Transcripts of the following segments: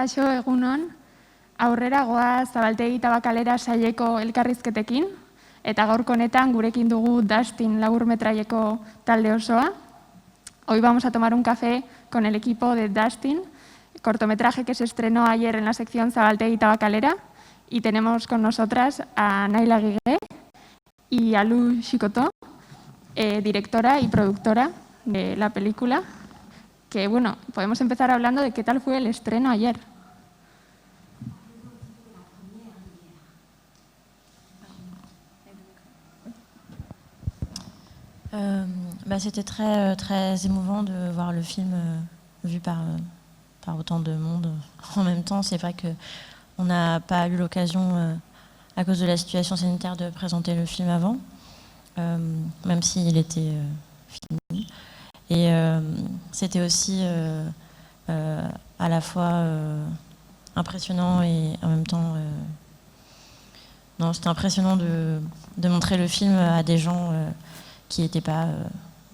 Kaixo, egunon, aurrera goaz Zabaltegi Tabakalera saileko elkarrizketekin, eta gaurko honetan gurekin dugu Dustin laburmetraieko talde osoa. Hoy vamos a tomar un café con el equipo de Dustin, cortometraje que se estrenó ayer en la sección Zabaltegi Tabakalera, y tenemos con nosotras a Naila Guigué y a Lu Xicotó, directora y productora de la película, que bueno, podemos empezar hablando de qué tal fue el estreno ayer. C'était très émouvant de voir le film vu par autant de monde en même temps. C'est vrai qu'on n'a pas eu l'occasion, à cause de la situation sanitaire, de présenter le film avant, même s'il était fini. Et c'était aussi à la fois impressionnant et en même temps... Non, c'était impressionnant de montrer le film à des gens qui n'étaient pas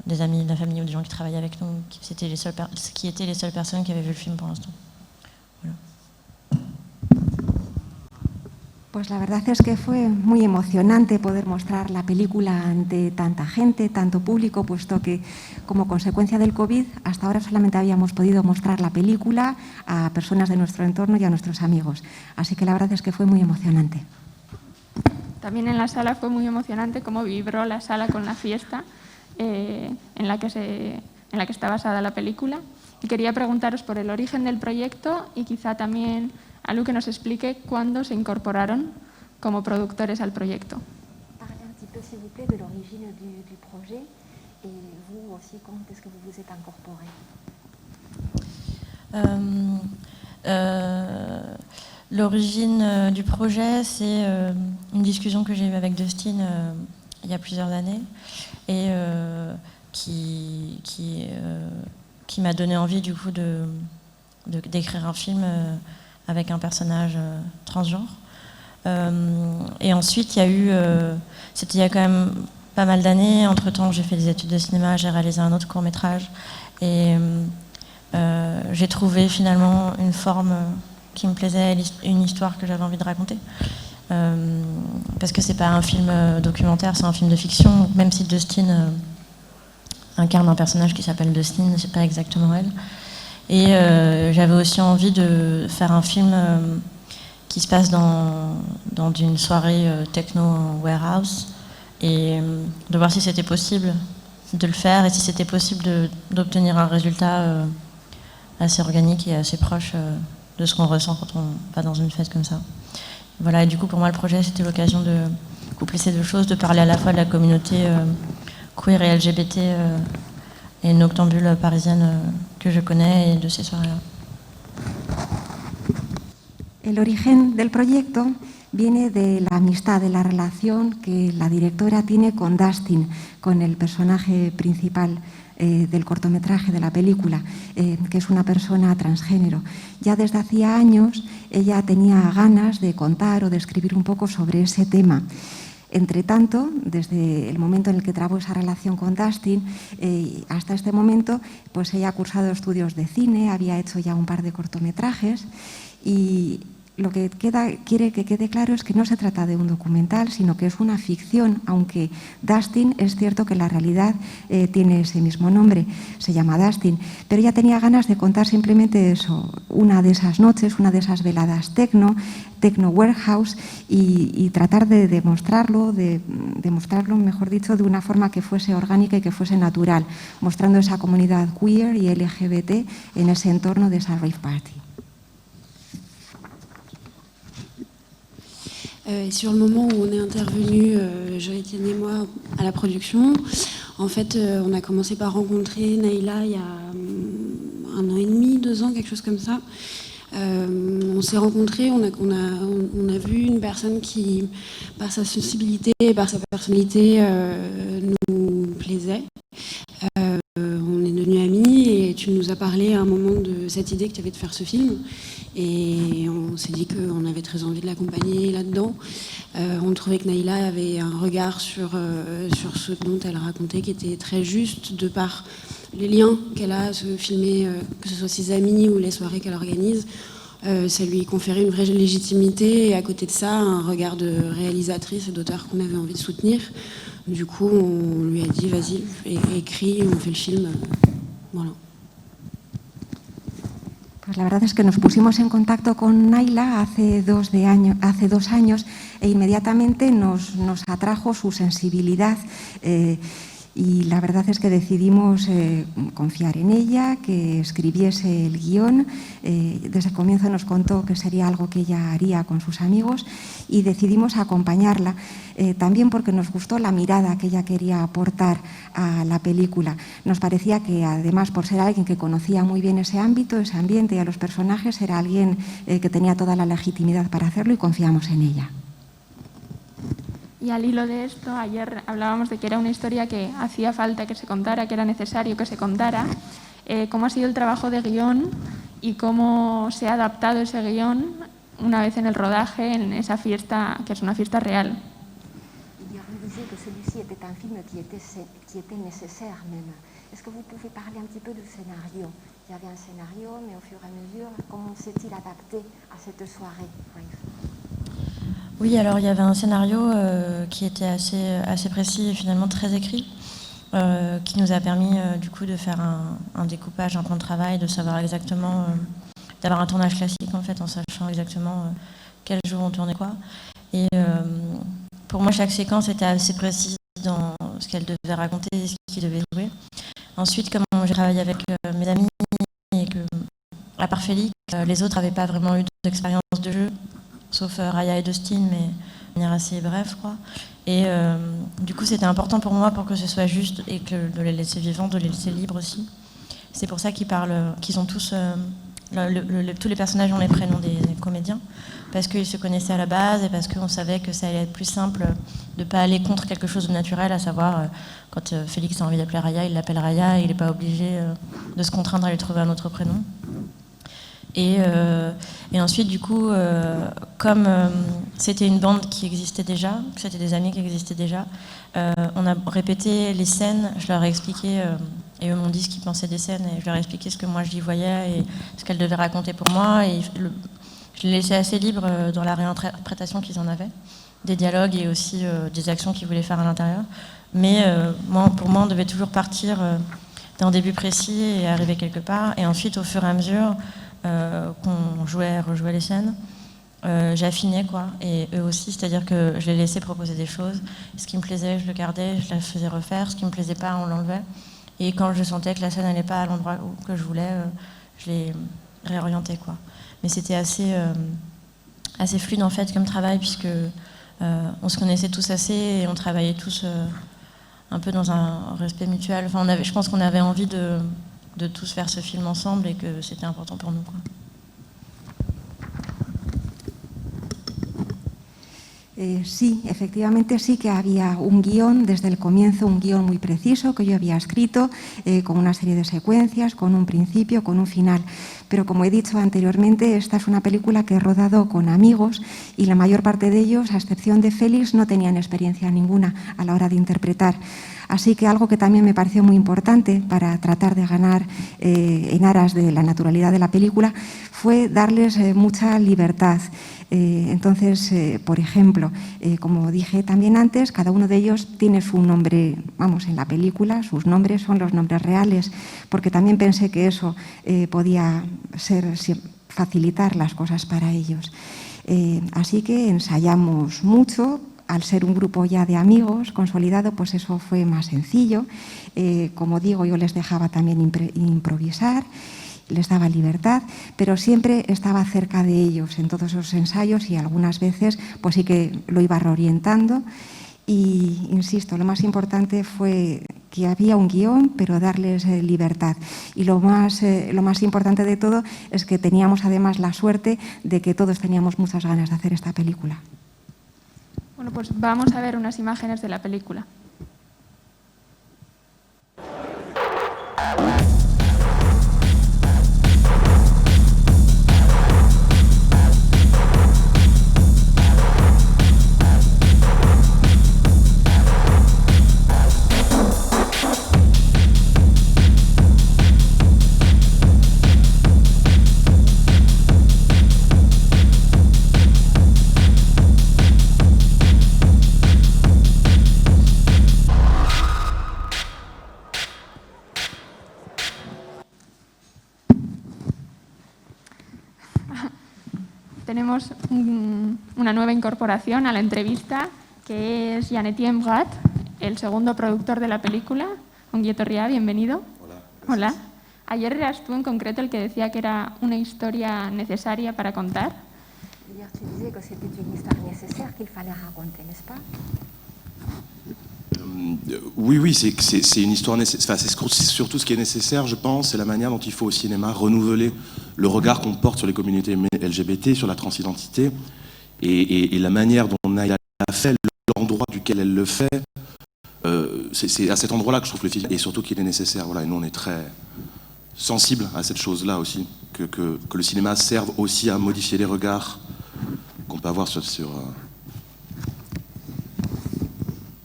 des amis de la famille ou des gens qui travaillaient avec nous, qui étaient les seules personnes qui avaient vu le film pour l'instant. Voilà. Pues la verdad es que fue muy emocionante poder mostrar la película ante tanta gente, tanto público, puesto que como consecuencia del COVID hasta ahora solamente habíamos podido mostrar la película a personas de nuestro entorno y a nuestros amigos. Así que la verdad es que fue muy emocionante. También en la sala fue muy emocionante cómo vibró la sala con la fiesta en la que está basada la película. Y quería preguntaros por el origen del proyecto y quizá también a Lu que nos explique cuándo se incorporaron como productores al proyecto. Parlez un petit peu, s'il vous plaît, de l'origine du projet et vous aussi, quand est-ce que vous vous êtes incorporé? L'origine du projet, c'est une discussion que j'ai eue avec Dustin il y a plusieurs années et qui m'a donné envie du coup d'écrire un film avec un personnage transgenre. Et ensuite, c'était il y a quand même pas mal d'années. Entre-temps, j'ai fait des études de cinéma, j'ai réalisé un autre court-métrage et j'ai trouvé finalement une forme qui me plaisait, une histoire que j'avais envie de raconter. Parce que c'est pas un film documentaire, c'est un film de fiction. Même si Dustin incarne un personnage qui s'appelle Dustin, c'est pas exactement elle. Et j'avais aussi envie de faire un film qui se passe dans une soirée techno warehouse et de voir si c'était possible de le faire et si c'était possible d'obtenir un résultat assez organique et assez proche de ce qu'on ressent quand on va dans une fête comme ça. Voilà, et du coup pour moi le projet c'était l'occasion de coupler ces deux choses, de parler à la fois de la communauté queer et LGBT et noctambule parisienne que je connais et de ces soirées-là. El origen del proyecto viene de la amistad, de la relación que la directora tiene con Dustin, con el personaje principal del cortometraje, de la película, que es una persona transgénero. Ya desde hacía años ella tenía ganas de contar o de escribir un poco sobre ese tema. Entre tanto, desde el momento en el que trabó esa relación con Dustin hasta este momento, pues ella ha cursado estudios de cine, había hecho ya un par de cortometrajes y lo que quiere que quede claro es que no se trata de un documental, sino que es una ficción, aunque Dustin es cierto que la realidad tiene ese mismo nombre, se llama Dustin, pero ella tenía ganas de contar simplemente eso, una de esas noches, una de esas veladas techno warehouse y tratar de demostrarlo, mejor dicho, de una forma que fuese orgánica y que fuese natural, mostrando esa comunidad queer y LGBT en ese entorno de esa rave party. Sur le moment où on est intervenu, Joëtienne et moi, à la production, en fait, on a commencé par rencontrer Naila il y a 1 an et demi, 2 ans, quelque chose comme ça. On s'est rencontrés, on a vu une personne qui, par sa sensibilité et par sa personnalité, nous plaisait. On est devenus amis et tu nous as parlé à un moment de cette idée que tu avais de faire ce film. Et on s'est dit qu'on avait très envie de l'accompagner là-dedans. On trouvait que Naila avait un regard sur ce dont elle racontait qui était très juste de par les liens qu'elle a à se filmer, que ce soit ses amis ou les soirées qu'elle organise. Ça lui conférait une vraie légitimité et à côté de ça, un regard de réalisatrice et d'auteur qu'on avait envie de soutenir. Du coup, on lui a dit vas-y, écris, on fait le film. Voilà. Pues la verdad es que nos pusimos en contacto con Naila hace 2 años e inmediatamente nos atrajo su sensibilidad. Y la verdad es que decidimos confiar en ella, que escribiese el guión. Desde el comienzo nos contó que sería algo que ella haría con sus amigos y decidimos acompañarla, también porque nos gustó la mirada que ella quería aportar a la película. Nos parecía que además por ser alguien que conocía muy bien ese ámbito, ese ambiente y a los personajes, era alguien que tenía toda la legitimidad para hacerlo y confiamos en ella. Y al hilo de esto, ayer hablábamos de que era una historia que hacía falta que se contara, que era necesario que se contara. ¿Cómo ha sido el trabajo de guión y cómo se ha adaptado ese guión una vez en el rodaje, en esa fiesta, que es una fiesta real? Vous disiez que celui-ci était un film qui était nécessaire même. Est-ce que vous pouvez parler un petit peu du scénario? Il y avait un scénario, mais au fur et à mesure, comment s'est-il adapté à cette soirée? Oui, alors il y avait un scénario qui était assez précis et finalement très écrit, qui nous a permis du coup de faire un découpage, un plan de travail, de savoir exactement, d'avoir un tournage classique en fait, en sachant exactement quel jour on tournait quoi. Et pour moi, chaque séquence était assez précise dans ce qu'elle devait raconter et ce qu'il devait jouer. Ensuite, comme j'ai travaillé avec mes amis et que, à part Félix, les autres n'avaient pas vraiment eu d'expérience de jeu, sauf Raya et Dustin, mais de manière assez brève, quoi. Et du coup, c'était important pour moi pour que ce soit juste et que de les laisser vivants, de les laisser libres aussi. C'est pour ça qu'ils ont tous, tous les personnages ont les prénoms des comédiens, parce qu'ils se connaissaient à la base et parce qu'on savait que ça allait être plus simple de ne pas aller contre quelque chose de naturel, à savoir quand Félix a envie d'appeler Raya, il l'appelle Raya, et il n'est pas obligé de se contraindre à lui trouver un autre prénom. Et ensuite, du coup, comme c'était une bande qui existait déjà, que c'était des amis qui existaient déjà, on a répété les scènes, je leur ai expliqué, et eux m'ont dit ce qu'ils pensaient des scènes, et je leur ai expliqué ce que moi je y voyais et ce qu'elles devaient raconter pour moi. Et je les laissais assez libres dans la réinterprétation qu'ils en avaient, des dialogues et aussi des actions qu'ils voulaient faire à l'intérieur. Mais pour moi, on devait toujours partir d'un début précis et arriver quelque part. Et ensuite, au fur et à mesure qu'on rejouait les scènes, j'affinais quoi, et eux aussi, c'est-à-dire que je les laissais proposer des choses. Ce qui me plaisait, je le gardais, je la faisais refaire. Ce qui me plaisait pas, on l'enlevait. Et quand je sentais que la scène n'allait pas à l'endroit que je voulais, je les réorientais quoi. Mais c'était assez fluide en fait comme travail, puisque on se connaissait tous assez et on travaillait tous un peu dans un respect mutuel. Enfin, je pense qu'on avait envie de tous faire ce film ensemble et que c'était important pour nous, quoi. Sí, efectivamente sí que había un guión desde el comienzo, un guión muy preciso que yo había escrito, con una serie de secuencias, con un principio, con un final. Pero como he dicho anteriormente, esta es una película que he rodado con amigos y la mayor parte de ellos, a excepción de Félix, no tenían experiencia ninguna a la hora de interpretar. Así que algo que también me pareció muy importante para tratar de ganar en aras de la naturalidad de la película fue darles mucha libertad. Entonces, por ejemplo, como dije también antes, cada uno de ellos tiene su nombre, vamos, en la película, sus nombres son los nombres reales, porque también pensé que eso podía facilitar las cosas para ellos. Así que ensayamos mucho. Al ser un grupo ya de amigos consolidado, pues eso fue más sencillo. Como digo, yo les dejaba también improvisar, les daba libertad, pero siempre estaba cerca de ellos en todos esos ensayos y algunas veces pues sí que lo iba reorientando. Y, insisto, lo más importante fue que había un guión, pero darles libertad. Y lo más importante de todo es que teníamos además la suerte de que todos teníamos muchas ganas de hacer esta película. Bueno, pues vamos a ver unas imágenes de la película. tenemos una nueva incorporación a la entrevista, que es Janetien Mbrat, el segundo productor de la película. Ongi etorria, bienvenido. Hola. Hola. Ayer eras tú en concreto el que decía que era una historia necesaria para contar. Hier, tu disais que c'était une histoire nécessaire qu'il fallait raconter, n'est-ce pas? Oui, c'est une histoire nécessaire. Enfin, c'est surtout ce qui est nécessaire, je pense, c'est la manière dont il faut au cinéma renouveler le regard qu'on porte sur les communautés LGBT, sur la transidentité, et la manière dont Naila a fait, l'endroit duquel elle le fait. C'est à cet endroit-là que je trouve le film, et surtout qu'il est nécessaire. Voilà, et nous, on est très sensibles à cette chose-là aussi, que le cinéma serve aussi à modifier les regards qu'on peut avoir sur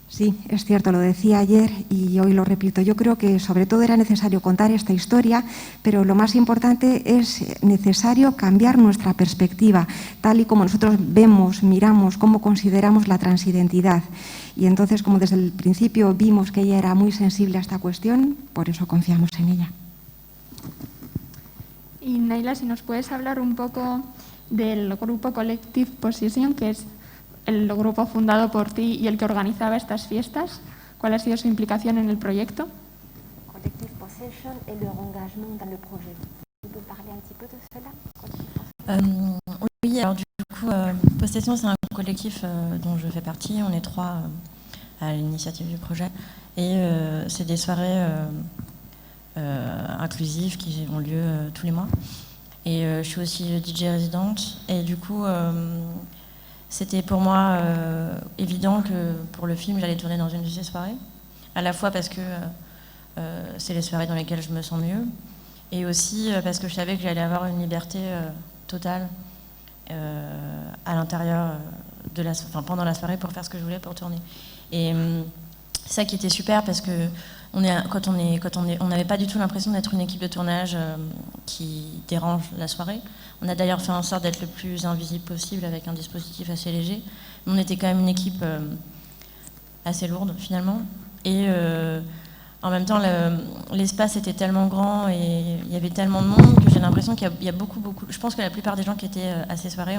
Sí, es cierto, lo decía ayer y hoy lo repito. Yo creo que sobre todo era necesario contar esta historia, pero lo más importante es necesario cambiar nuestra perspectiva, tal y como nosotros vemos, miramos, cómo consideramos la transidentidad. Y entonces, como desde el principio vimos que ella era muy sensible a esta cuestión, por eso confiamos en ella. Y Naila, si nos puedes hablar un poco del grupo Collective Possession, que es el grupo fundado por ti y el que organizaba estas fiestas. ¿Cuál ha sido su implicación en el proyecto? Collective Possession et leur engagement dans le projet. Vous pouvez parler un petit peu de cela? Oui, alors du coup, Possession, c'est un collectif dont je fais partie. On est 3 à l'initiative du projet. Et c'est des soirées inclusives qui ont lieu tous les mois. Et je suis aussi DJ résidente. Et du coup, c'était pour moi évident que pour le film, j'allais tourner dans une de ces soirées. À la fois parce que c'est les soirées dans lesquelles je me sens mieux. Et aussi parce que je savais que j'allais avoir une liberté totale à l'intérieur pendant la soirée pour faire ce que je voulais pour tourner. Et c'est ça qui était super parce que on n'avait pas du tout l'impression d'être une équipe de tournage qui dérange la soirée. On a d'ailleurs fait en sorte d'être le plus invisible possible avec un dispositif assez léger. Mais on était quand même une équipe assez lourde finalement. Et en même temps, l'espace était tellement grand et il y avait tellement de monde que j'ai l'impression qu'il y a beaucoup. Je pense que la plupart des gens qui étaient à ces soirées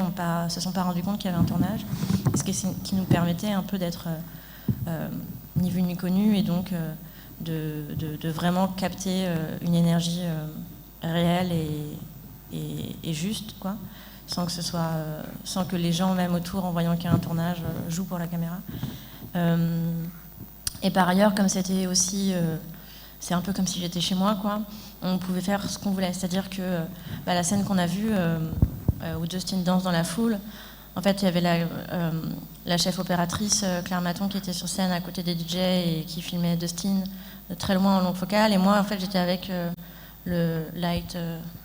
se sont pas rendus compte qu'il y avait un tournage. Ce qui nous permettait un peu d'être ni vu ni connu et donc de vraiment capter une énergie réelle et juste, quoi, sans que les gens, même autour, en voyant qu'il y a un tournage, jouent pour la caméra. Et par ailleurs, comme c'était aussi, c'est un peu comme si j'étais chez moi, quoi, on pouvait faire ce qu'on voulait. C'est-à-dire que la scène qu'on a vue, où Justin danse dans la foule, en fait, il y avait la chef opératrice, Claire Maton, qui était sur scène à côté des DJ et qui filmait Justin de très loin en longue focale. Et moi, en fait, j'étais avec le light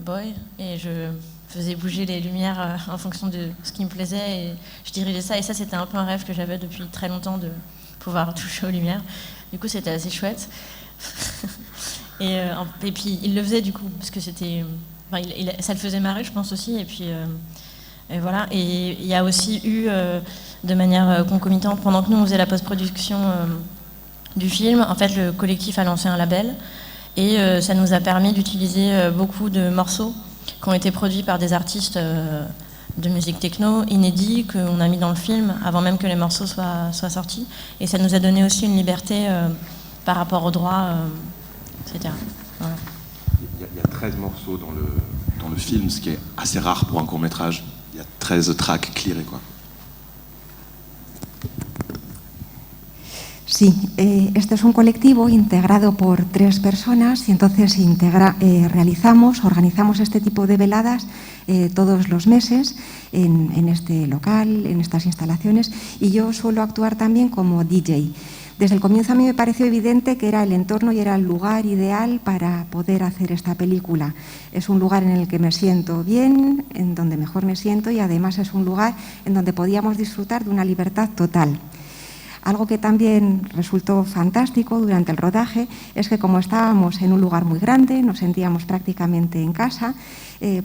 boy et je faisais bouger les lumières en fonction de ce qui me plaisait et je dirigeais ça. Et ça, c'était un peu un rêve que j'avais depuis très longtemps de pouvoir toucher aux lumières. Du coup, c'était assez chouette. et puis, il le faisait du coup, parce que c'était... ça le faisait marrer, je pense aussi. Et puis... Et voilà. Et il y a aussi eu, de manière concomitante, pendant que nous on faisait la post-production du film, en fait le collectif a lancé un label et ça nous a permis d'utiliser beaucoup de morceaux qui ont été produits par des artistes de musique techno inédits qu'on a mis dans le film avant même que les morceaux soient sortis. Et ça nous a donné aussi une liberté par rapport aux droits, etc. Voilà. Il y a 13 morceaux dans le film, ce qui est assez rare pour un court-métrage. Il y a 13 tracks clearés, quoi. Sí, este es un colectivo integrado por 3 personas y entonces organizamos este tipo de veladas todos los meses en este local, en estas instalaciones, y yo suelo actuar también como DJ. Desde el comienzo a mí me pareció evidente que era el entorno y era el lugar ideal para poder hacer esta película. Es un lugar en el que me siento bien, en donde mejor me siento, y además es un lugar en donde podíamos disfrutar de una libertad total. Algo que también resultó fantástico durante el rodaje es que como estábamos en un lugar muy grande, nos sentíamos prácticamente en casa,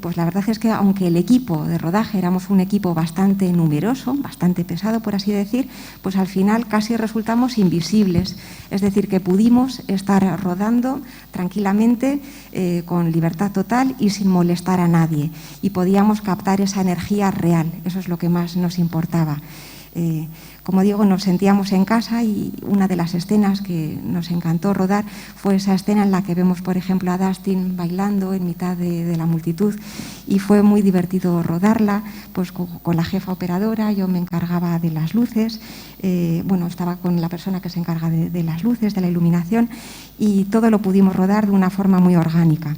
pues la verdad es que aunque el equipo de rodaje éramos un equipo bastante numeroso, bastante pesado por así decir, pues al final casi resultamos invisibles. Es decir, que pudimos estar rodando tranquilamente, con libertad total y sin molestar a nadie. Y podíamos captar esa energía real, eso es lo que más nos importaba. Como digo, nos sentíamos en casa y una de las escenas que nos encantó rodar fue esa escena en la que vemos, por ejemplo, a Dustin bailando en mitad de la multitud y fue muy divertido rodarla, pues con la jefa operadora, yo me encargaba de las luces, bueno, estaba con la persona que se encarga de las luces, de la iluminación y todo lo pudimos rodar de una forma muy orgánica.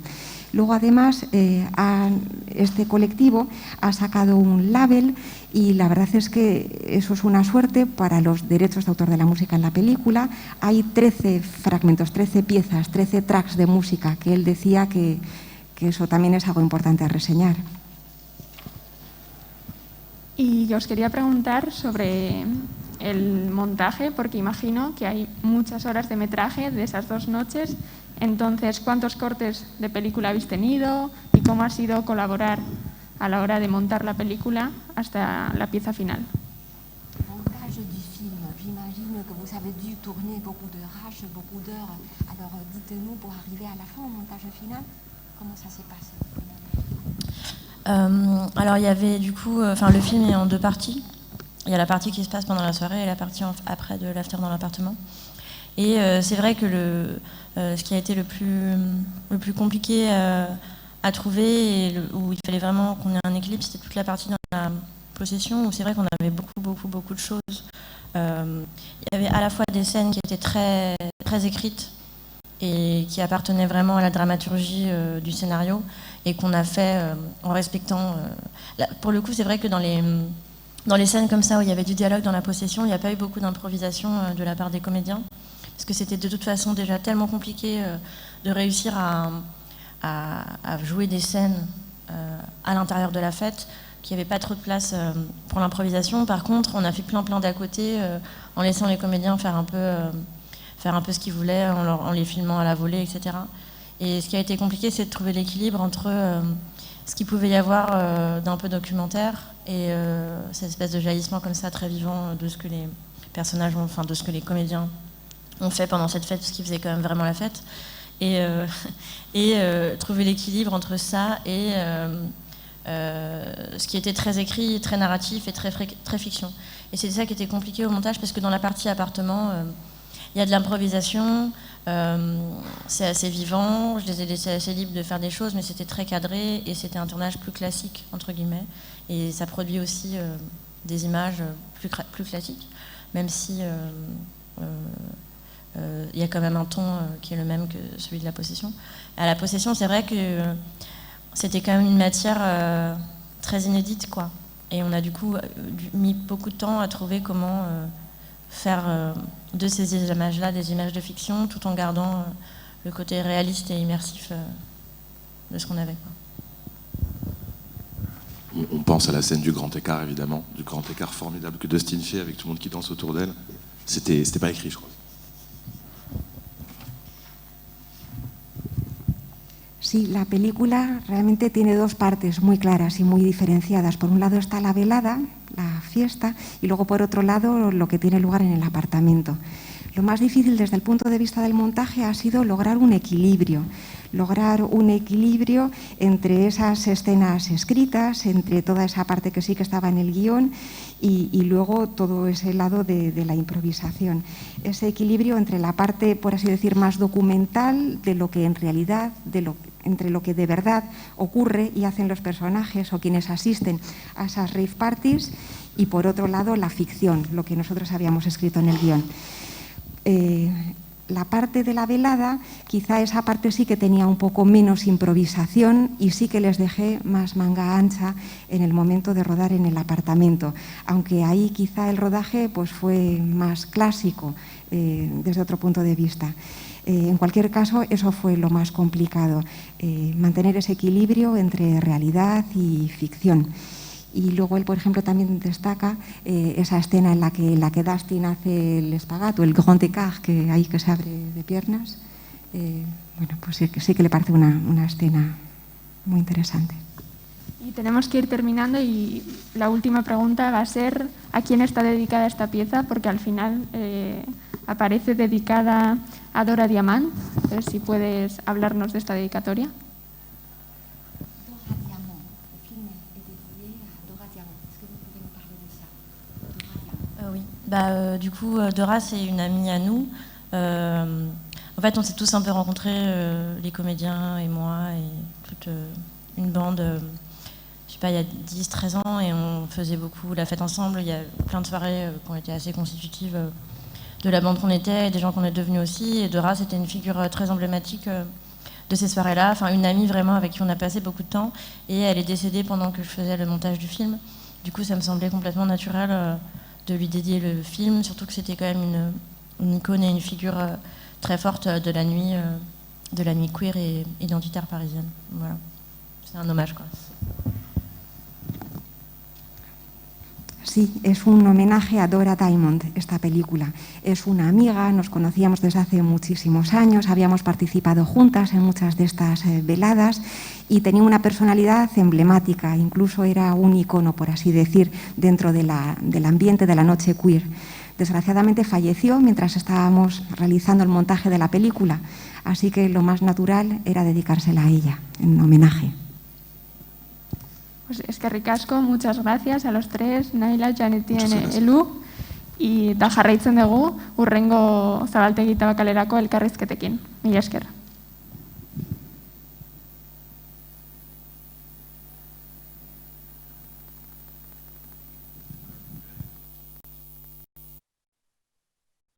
Luego, además, este colectivo ha sacado un label y la verdad es que eso es una suerte para los derechos de autor de la música en la película. Hay 13 fragmentos, 13 piezas, 13 tracks de música que él decía que eso también es algo importante a reseñar. Y os quería preguntar sobre el montaje, porque imagino que hay muchas horas de metraje de esas 2 noches. Entonces, ¿cuántos cortes de película habéis tenido y cómo ha sido colaborar a la hora de montar la película hasta la pieza final? Montage du film, j'imagine que vous avez dû tourner beaucoup de rush, beaucoup d'heures. Alors dites-nous, pour arriver à la fin, au montage final, comment ça s'est passé? Alors il y avait du coup, le film est en 2 parties. Il y a la partie qui se passe pendant la soirée et la partie après de l'after dans l'appartement. Et c'est vrai que ce qui a été le plus compliqué à trouver et où il fallait vraiment qu'on ait un équilibre, c'était toute la partie dans la possession où c'est vrai qu'on avait beaucoup de choses. Il y avait à la fois des scènes qui étaient très, très écrites et qui appartenaient vraiment à la dramaturgie du scénario et qu'on a fait en respectant... pour le coup, c'est vrai que dans les scènes comme ça où il y avait du dialogue dans la possession, il n'y a pas eu beaucoup d'improvisation de la part des comédiens parce que c'était de toute façon déjà tellement compliqué de réussir à jouer des scènes à l'intérieur de la fête qu'il n'y avait pas trop de place pour l'improvisation. Par contre, on a fait plein d'à côté en laissant les comédiens faire un peu ce qu'ils voulaient, en les filmant à la volée, etc. Et ce qui a été compliqué, c'est de trouver l'équilibre entre ce qu'il pouvait y avoir d'un peu documentaire et cette espèce de jaillissement comme ça très vivant de ce que les personnages ont, enfin de ce que les comédiens ont fait pendant cette fête, parce qu'ils faisaient quand même vraiment la fête. Et trouver l'équilibre entre ça et ce qui était très écrit, très narratif et très fiction. Et c'est ça qui était compliqué au montage, parce que dans la partie appartement, il y a de l'improvisation, c'est assez vivant, je les ai laissés assez libres de faire des choses, mais c'était très cadré et c'était un tournage plus classique, entre guillemets. Et ça produit aussi des images plus classiques, même si il y a quand même un ton qui est le même que celui de la possession. À la possession, c'est vrai que c'était quand même une matière très inédite, quoi. Et on a du coup mis beaucoup de temps à trouver comment faire de ces images-là des images de fiction, tout en gardant le côté réaliste et immersif de ce qu'on avait, quoi. On pense à la scène du grand écart, évidemment, du grand écart formidable que Dustin fait avec tout le monde qui danse autour d'elle. C'était pas écrit, je crois. Sí, la película realmente tiene 2 partes muy claras y muy diferenciadas. Por un lado está la velada, la fiesta, y luego por otro lado lo que tiene lugar en el apartamento. Lo más difícil desde el punto de vista del montaje ha sido lograr un equilibrio entre esas escenas escritas, entre toda esa parte que sí que estaba en el guión y luego todo ese lado de la improvisación. Ese equilibrio entre la parte, por así decir, más documental de lo que en realidad, entre lo que de verdad ocurre y hacen los personajes o quienes asisten a esas rave parties, y por otro lado la ficción, lo que nosotros habíamos escrito en el guión. La parte de la velada, quizá esa parte sí que tenía un poco menos improvisación y sí que les dejé más manga ancha en el momento de rodar en el apartamento, aunque ahí quizá el rodaje pues fue más clásico desde otro punto de vista. En cualquier caso, eso fue lo más complicado, mantener ese equilibrio entre realidad y ficción. Y luego él, por ejemplo, también destaca esa escena en la que Dustin hace el espagato, el grand écart, que ahí que se abre de piernas. Bueno, pues sí que le parece una escena muy interesante. Y tenemos que ir terminando y la última pregunta va a ser ¿a quién está dedicada esta pieza? Porque al final aparece dedicada a Dora Diamant. Entonces, si puedes hablarnos de esta dedicatoria. Dora Diamant. Le film est dédié à Dora Diamant. Est-ce que vous pouvez nous parler de ça? Dora Diamant. Oui, du coup, Dora, c'est une amie à nous. En fait, on s'est tous un peu rencontrés, les comédiens et moi, et toute une bande, je sais pas, il y a 10-13 ans, et on faisait beaucoup la fête ensemble. Il y a plein de soirées qui ont été assez constitutives de la bande qu'on était, et des gens qu'on est devenus aussi. Et Dora, c'était une figure très emblématique de ces soirées-là, enfin une amie vraiment avec qui on a passé beaucoup de temps, et elle est décédée pendant que je faisais le montage du film. Du coup, ça me semblait complètement naturel de lui dédier le film, surtout que c'était quand même une icône et une figure très forte de la nuit queer et identitaire parisienne. Voilà, c'est un hommage, quoi. Sí, es un homenaje a Dora Diamond, esta película. Es una amiga, nos conocíamos desde hace muchísimos años, habíamos participado juntas en muchas de estas veladas y tenía una personalidad emblemática, incluso era un icono, por así decir, dentro del ambiente de la noche queer. Desgraciadamente falleció mientras estábamos realizando el montaje de la película, así que lo más natural era dedicársela a ella, en homenaje. Pues es que ricasco, muchas gracias a los tres, Naila, Janetien, Elu, y da jarraitzen dugu, urrengo Zabaltegi Tabakalerako elkarrizketekin. Mila esker.